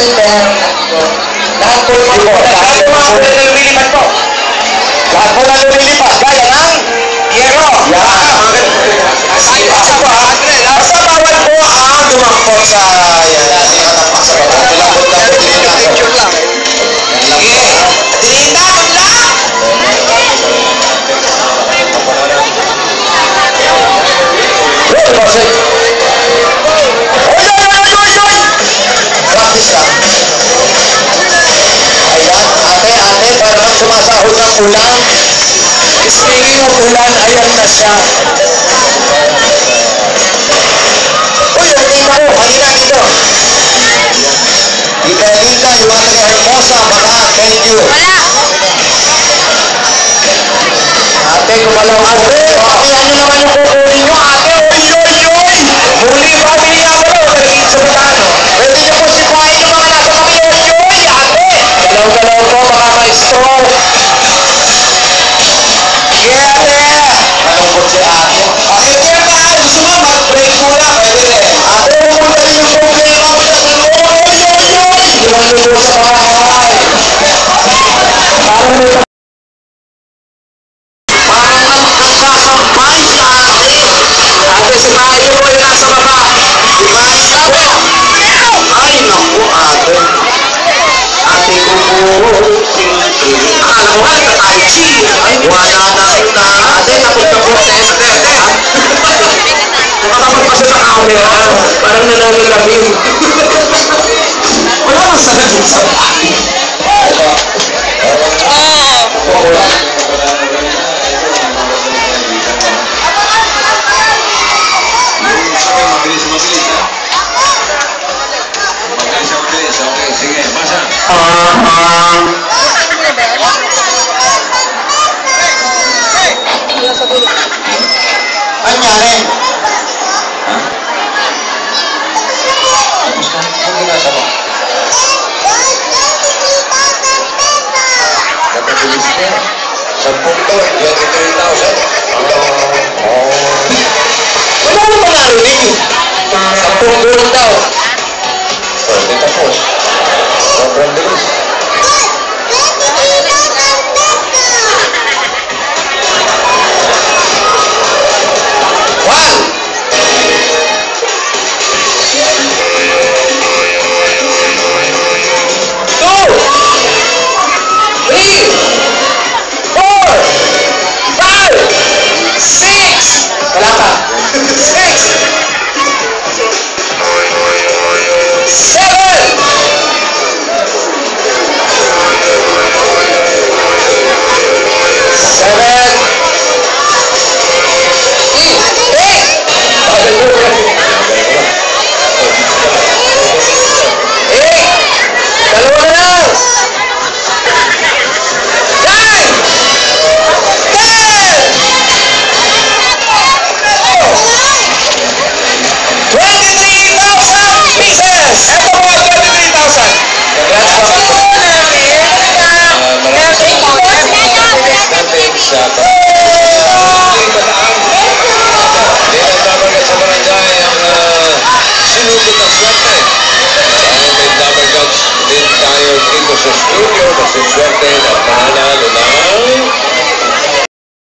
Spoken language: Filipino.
shelter. Lahat po yung lumilipat po. Lahat po na lumilipat. Gaya ng yero. Basta bawal po ang tumakot sa katapak sa baba. Lambot lang po picture lang. Sige. Tinitapon lang. Practice lang. Ayan, ate, parang sumasahod ng ulan. Speaking of ulan, ayan na siya. Uy, ang tita ko, halina dito. Tita, yung mga taga-Hermosa, baka, thank you. Wala. Ate, kumalaw ako. Ate, ano naman yung kukunin nyo? Ate, oy! Muli ba, niya ko lang. Nagiging sa butano. Pwede nyo po sipahin yung mga nasa kami, oy! Ate! Galaw-galaw po, mga maestro. Yeah, ate! Malungkot si ate. Ate, kaya ba? Gusto mo mag-break muna? Pwede rin. Ate, huwag na yung problema ko sa oy! Hindi lang nyo sa bahay. Parang may ate, si Mayo mo yung nasa baba. Si Mayo po. Ay, naku, ate. Ate ko po. Akala ko nga, nagka-tai chi. Ay, wala na kita. Ate, napunta po sa ete. Nakatapag pa siya sa camera. Parang nananalamin. Wala kang sagot sa bahay. Mabilis, ha? Mabilis, okay. Sige, basa.